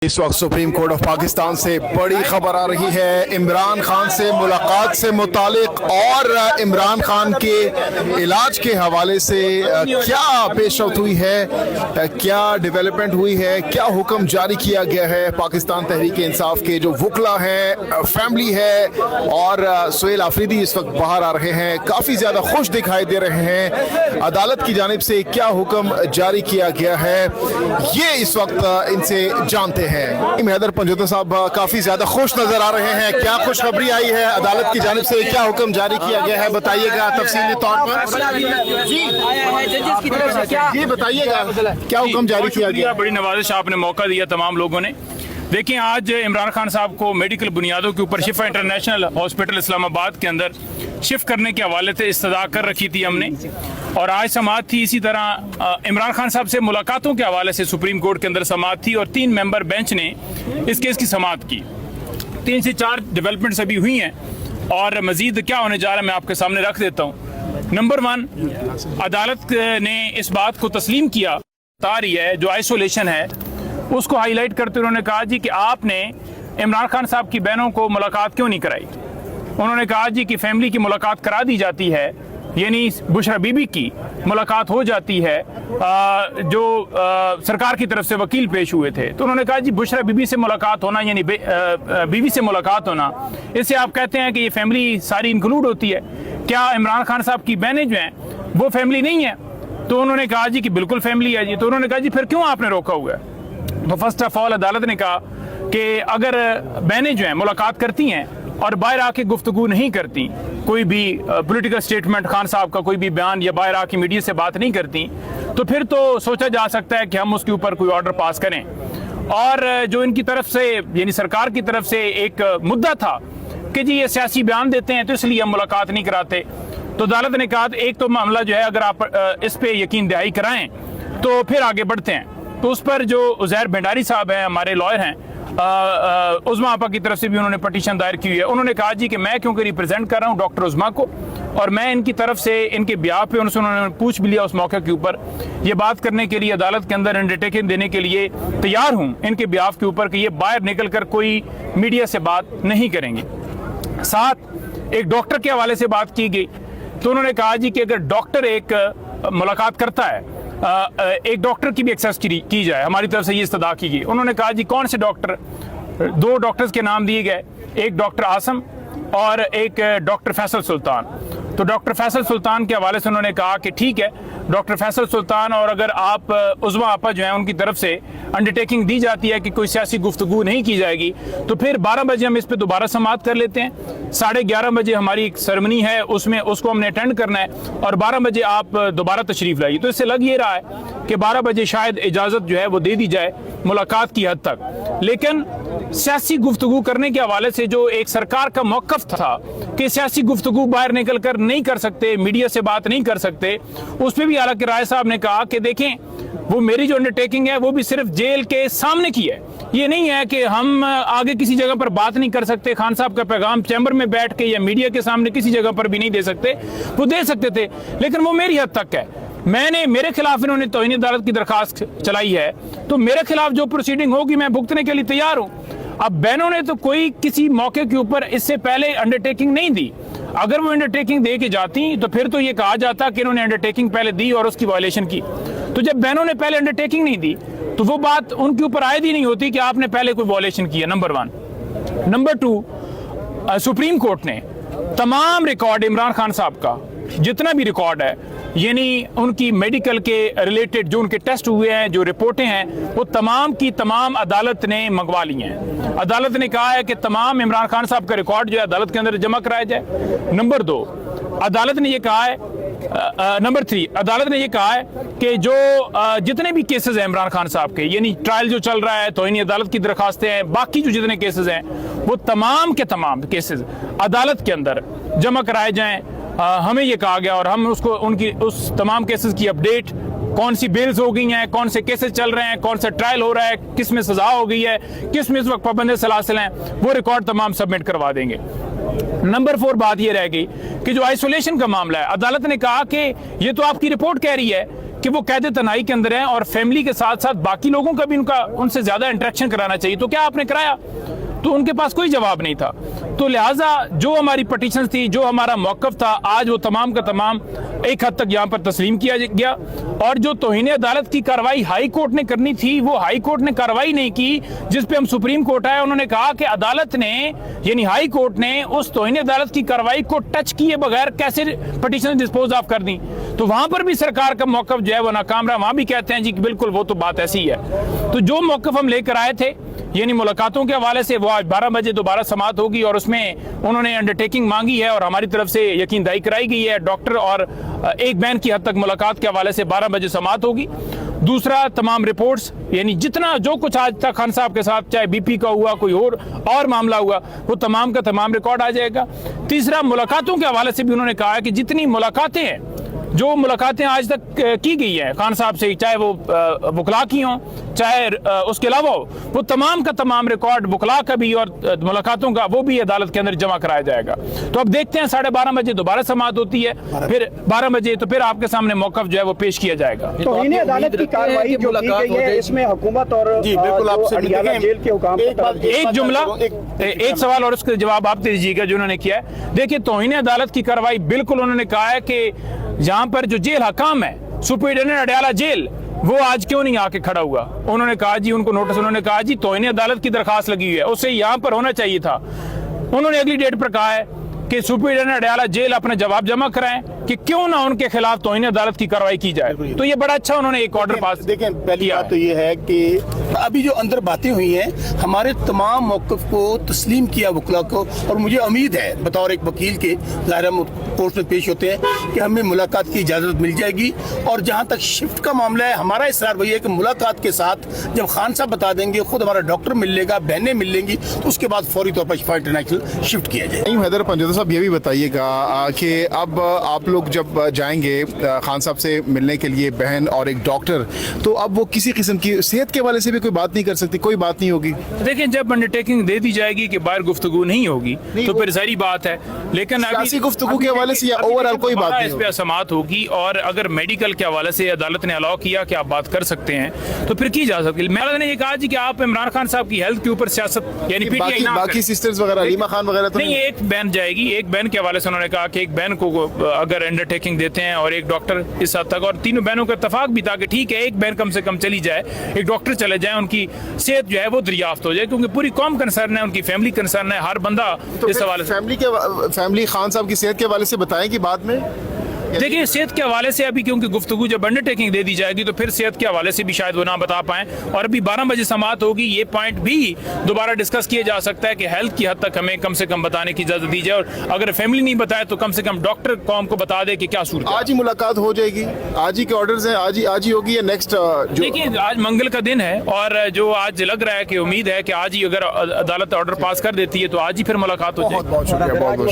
इस वक्त supreme court of Pakistan से बड़ी खबर आ रही है इमरान खान से मुलाकात से मुतालिक और इमरान खान के इलाज के हवाले से क्या पेशरफ्त हुई है, क्या डेवलपमेंट हुई है, क्या हुक्म जारी किया गया है। पाकिस्तान तहरीक इंसाफ के जो वकला हैं, फैमिली है और सुहेल आफरीदी इस वक्त बाहर आ रहे हैं, काफ़ी ज़्यादा खुश दिखाई दे रहे हैं। अदालत की जानिब से क्या हुक्म जारी किया गया है ये इस वक्त इनसे जानते हैं। हैदर पंजोता साहब काफी ज्यादा खुश नजर आ रहे हैं, क्या खुशखबरी आई है अदालत की जानिब से, क्या हुक्म जारी किया गया है, बताइएगा तफसीली तौर पर। जी बताइएगा क्या हुक्म जारी किया गया। बड़ी नवाजिश आपने मौका दिया तमाम लोगों ने। देखिए, आज इमरान खान साहब को मेडिकल बुनियादों के ऊपर शिफा इंटरनेशनल हॉस्पिटल इस्लामाबाद के अंदर शिफ्ट करने के हवाले से इस्तदा कर रखी थी हमने, और आज समाअत थी। इसी तरह इमरान खान साहब से मुलाकातों के हवाले से सुप्रीम कोर्ट के अंदर समाअत थी और 3 मेंबर बेंच ने इस केस की समाअत की। 3 से 4 डेवलपमेंट्स अभी हुई हैं और मजीद क्या होने जा रहा है मैं आपके सामने रख देता हूँ। नंबर 1, अदालत ने इस बात को तस्लीम किया तारी है जो आइसोलेशन है उसको हाईलाइट करते उन्होंने कहा जी कि आपने इमरान खान साहब की बहनों को मुलाकात क्यों नहीं कराई। उन्होंने कहा जी कि फैमिली की मुलाकात करा दी जाती है, यानी बुशरा बीबी की मुलाकात हो जाती है जो सरकार की तरफ से वकील पेश हुए थे। तो उन्होंने कहा जी बुशरा बीबी से मुलाकात होना यानी बीवी से मुलाकात होना, इससे आप कहते हैं कि ये फैमिली सारी इंक्लूड होती है, क्या इमरान खान साहब की बहनें जो हैं वो फैमिली नहीं है। तो उन्होंने कहा जी कि बिल्कुल फैमिली है जी। तो उन्होंने कहा जी फिर क्यों आपने रोका हुआ है। तो फर्स्ट ऑफ ऑल अदालत ने कहा कि अगर बहनें जो हैं मुलाकात करती हैं और बाहर आके गुफ्तगू नहीं करती, कोई भी पॉलिटिकल स्टेटमेंट खान साहब का कोई भी बयान या बाहर आके मीडिया से बात नहीं करती, तो फिर तो सोचा जा सकता है कि हम उसके ऊपर कोई ऑर्डर पास करें। और जो इनकी तरफ से यानी सरकार की तरफ से एक मुद्दा था कि जी ये सियासी बयान देते हैं तो इसलिए हम मुलाकात नहीं कराते। तो अदालत ने कहा एक तो मामला जो है अगर आप इस पे यकीन दहाई कराएं तो फिर आगे बढ़ते हैं। तो उस पर जो उज़ैर भंडारी साहब हैं, हमारे लॉयर हैं, उज़मा आपा की तरफ से भी उन्होंने पटिशन दायर की हुई है। उन्होंने कहा जी कि मैं क्योंकि रिप्रेजेंट कर रहा हूँ डॉक्टर उज़मा को और मैं इनकी तरफ से इनके ब्याह पे उन्होंने पूछ भी लिया उस मौके के ऊपर, ये बात करने के लिए अदालत के अंदर अंडरटेकिंग देने के लिए तैयार हूँ इनके ब्याह के ऊपर कि ये बाहर निकल कर कोई मीडिया से बात नहीं करेंगे। साथ एक डॉक्टर के हवाले से बात की गई तो उन्होंने कहा जी कि अगर डॉक्टर एक मुलाकात करता है एक डॉक्टर की भी एक्सेस की जाए, हमारी तरफ से ये इस्तदा की गई। उन्होंने कहा जी कौन से डॉक्टर, 2 डॉक्टर्स के नाम दिए गए, एक डॉक्टर आसम और एक डॉक्टर फैसल सुल्तान। तो डॉक्टर फैसल सुल्तान के हवाले से उन्होंने कहा कि ठीक है डॉक्टर फैसल सुल्तान, और अगर आप उज़मा आपा जो है उनकी तरफ से अंडरटेकिंग दी जाती है कि कोई सियासी गुफ्तगू नहीं की जाएगी तो फिर 12 बजे हम इस पर दोबारा समाअत कर लेते हैं। 11:30 बजे हमारी एक सेरेमनी है उसमें उसको हमने अटेंड करना है और 12 बजे आप दोबारा तशरीफ लाइए। तो इससे लग ये रहा है कि 12 बजे शायद इजाज़त जो है वो दे दी जाए मुलाकात की हद तक। लेकिन सियासी गुफ्तगू करने के हवाले से जो एक सरकार का मौक़िफ़ था कि सियासी गुफ्तगू बाहर निकल कर नहीं कर सकते, मीडिया से बात नहीं कर सकते, उस पर भी हालांकि राय साहब ने कहा कि देखें वो मेरी जो अंडरटेकिंग है वो भी सिर्फ जेल के सामने की है, ये नहीं है कि हम आगे किसी जगह पर बात नहीं कर सकते। खान साहब का पैगाम चैम्बर में बैठ के या मीडिया के सामने किसी जगह पर भी नहीं दे सकते, वो दे सकते थे लेकिन वो मेरी हद तक है। मैंने मेरे खिलाफ इन्होंने तौहीन अदालत की दरखास्त चलाई है तो मेरे खिलाफ जो प्रोसीडिंग होगी मैं भुगतने के लिए तैयार हूँ। अब बहनों ने तो कोई किसी मौके के ऊपर इससे पहले अंडरटेकिंग नहीं दी, अगर वो अंडरटेकिंग दे के जाती तो फिर तो ये कहा जाता कि इन्होंने अंडरटेकिंग पहले दी और उसकी वायलेशन की। तो जब बहनों ने पहले अंडरटेकिंग नहीं दी तो वो बात उनके ऊपर आयद ही नहीं होती कि आपने पहले कोई वायलेशन किया। नंबर 1। नंबर 2, सुप्रीम कोर्ट ने तमाम रिकॉर्ड इमरान खान साहब का जितना भी रिकॉर्ड है, यानी उनकी मेडिकल के रिलेटेड जो उनके टेस्ट हुए हैं, जो रिपोर्टें हैं, वो तमाम की तमाम अदालत ने मंगवा ली हैं। अदालत ने कहा है कि तमाम इमरान खान साहब का रिकॉर्ड जो है अदालत के अंदर जमा कराया जाए। नंबर 2, अदालत ने ये कहा है नंबर 3, अदालत ने ये कहा है कि जो जितने भी केसेस हैं इमरान खान साहब के, यानी ट्रायल जो चल रहा है, तौहीन अदालत की दरखास्तें हैं, बाकी जो जितने केसेस हैं वो तमाम के तमाम केसेस अदालत के अंदर जमा कराए जाएं। हमें ये कहा गया और हम उसको उनकी उस तमाम केसेस की अपडेट, कौन सी बेल्स हो गई हैं, कौन से केसेस चल रहे हैं, कौन सा ट्रायल हो रहा है, किस में सजा हो गई है, किस में इस वक्त पाबंद सलासिल हैं, वो रिकॉर्ड तमाम सबमिट करवा देंगे। नंबर 4 बात ये रह गई कि जो आइसोलेशन का मामला है, अदालत ने कहा कि ये तो आपकी रिपोर्ट कह रही है कि वो कैद तनाई के अंदर हैं और फैमिली के साथ साथ बाकी लोगों का भी उनसे ज्यादा इंटरेक्शन कराना चाहिए, तो क्या आपने कराया? तो उनके पास कोई जवाब नहीं था। तो लिहाजा जो हमारी पटिशन थी, जो हमारा मौक़िफ़ था, आज वो तमाम का तमाम एक हद तक यहाँ पर तस्लीम किया गया। और जो तौहीन अदालत की कार्रवाई हाई कोर्ट ने करनी थी, वो हाई कोर्ट ने कार्रवाई नहीं की, जिस पे हम सुप्रीम कोर्ट आए। उन्होंने कहा कि अदालत ने, यानी हाई कोर्ट ने, उस तौहीन अदालत की कार्रवाई को टच किए बगैर कैसे पटिशन डिस्पोज ऑफ कर दी। तो वहां पर भी सरकार का मौक़िफ़ जो है वो नाकाम रहा। वहां भी कहते हैं जी कि बिल्कुल वो तो बात ऐसी ही है। तो जो मौक़िफ़ हम लेकर आए थे, यानी मुलाकातों के हवाले से, वो आज 12 बजे दोबारा समाअत होगी और उसमें उन्होंने अंडरटेकिंग मांगी है और हमारी तरफ से यकीन दहाई कराई गई है। डॉक्टर और एक बहन की हद तक मुलाकात के हवाले से 12 बजे समाअत होगी। दूसरा, तमाम रिपोर्ट्स, यानी जितना जो कुछ आज तक खान साहब के साथ, चाहे बीपी का हुआ, कोई और मामला हुआ, वो तमाम का तमाम रिकॉर्ड आ जाएगा। तीसरा, मुलाकातों के हवाले से भी उन्होंने कहा है कि जितनी मुलाकातें हैं, जो मुलाकातें आज तक की गई हैं खान साहब से, चाहे वो वकला की हों, चाहे उसके अलावा वो तमाम का तमाम रिकॉर्ड वकला का भी और मुलाकातों का, वो भी अदालत के अंदर जमा कराया जाएगा। तो अब देखते हैं, 12:30 बजे दोबारा समाअत होती है, फिर 12 बजे तो फिर आपके सामने मौक़िफ़ जो है वो पेश किया जाएगा। तो अदालत की कार्रवाई जो की गई है, इसमें हुकूमत और अडियाला जेल के हुकाम, एक जुमला, एक सवाल और उसका जवाब आप दीजिएगा जो उन्होंने किया है। देखिए, तौहीन अदालत की कार्रवाई बिल्कुल, उन्होंने कहा है कि जहां पर जो जेल हकाम है, सुपरिटेंडेंट अडियाला जेल, वो आज क्यों नहीं आके खड़ा हुआ? उन्होंने कहा जी, उनको नोटिस, उन्होंने कहा जी तौहीन अदालत की दरखास्त लगी हुई है, उससे यहाँ पर होना चाहिए था। उन्होंने अगली डेट पर कहा है कि सुपरिटेंडेंट अडियाला जेल अपना जवाब जमा कराएं कि क्यों ना उनके खिलाफ तौहीन अदालत की कार्रवाई की जाए। तो ये बड़ा अच्छा उन्होंने एक ऑर्डर पास। देखें, पहली बात तो ये है कि अभी जो अंदर बातें हुई हैं, हमारे तमाम मौक़िफ़ को तस्लीम किया वकला को, और मुझे उम्मीद है बतौर एक वकील के, ज़ाहिर हम कोर्ट में पेश होते हैं, कि हमें मुलाकात की इजाज़त मिल जाएगी। और जहाँ तक शिफ्ट का मामला है, हमारा इसरार वही है कि मुलाकात के साथ जब खान साहब बता देंगे, खुद हमारा डॉक्टर मिल लेगा, बहनें मिल लेंगी, तो उसके बाद फौरी तौर पर शिफा इंटरनेशनल शिफ्ट किया जाए। हैदर पंजोता साहब, ये भी बताइएगा कि अब आप लोग जब जाएंगे खान साहब से मिलने के लिए, बहन और एक डॉक्टर, तो अब वो किसी किस्म की सेहत के वाले से भी कोई बात नहीं कर सकती? कोई बात नहीं होगी? देखिए, जब अंडरटेकिंग दे दी जाएगी कि बाहर गुफ्तगू नहीं होगी, तो फिर सारी बात है। लेकिन अभी गुफ्तगू के हवाले से या ओवरऑल कोई बात नहीं, इस पे समाअत होगी। और अगर मेडिकल के हवाले से अदालत ने अलाउ किया कि आप बात कर सकते हैं, तो फिर की जा सकती है। मैंने ने ये कहा जी कि आप इमरान खान साहब की हेल्थ के ऊपर सियासत, यानी बाकी सिस्टर्स वगैरह, रीमा खान वगैरह तो नहीं, एक बहन जाएगी। एक बहन के हवाले से उन्होंने कहा कि एक बहन को अगर अंडरटेकिंग देते हैं और एक डॉक्टर इस हद तक, और तीनों बहनों का इत्तेफाक भी था कि ठीक है, एक बहन कम से कम चली जाए, एक डॉक्टर चले जाए, उनकी सेहत जो है वो दरियाफ्त हो जाए, क्योंकि पूरी कौम कंसर्न है, उनकी फैमिली कंसर्न है, हर बंदा इस हवाले से। फैमिली खान साहब की सेहत के हवाले से बताएंगे बाद में। देखिए, सेहत के हवाले से अभी क्योंकि गुफ्तगू जब अंडरटेकिंग दे दी जाएगी, तो फिर सेहत के हवाले से भी शायद वो ना बता पाएं। और अभी 12 बजे समाअत होगी, ये पॉइंट भी दोबारा डिस्कस किया जा सकता है कि हेल्थ की हद तक हमें कम से कम बताने की इजाजत दी जाए, और अगर फैमिली नहीं बताए तो कम से कम डॉक्टर कौम को बता दे कि क्या सूरत है। आज ही मुलाकात हो जाएगी, आज ही के ऑर्डर्स हैं, आज ही होगी या नेक्स्ट? देखिए, आज मंगल का दिन है और जो आज लग रहा है कि उम्मीद है कि आज ही अगर अदालत ऑर्डर पास कर देती है तो आज ही फिर मुलाकात हो जाएगी। बहुत शुक्रिया, बहुत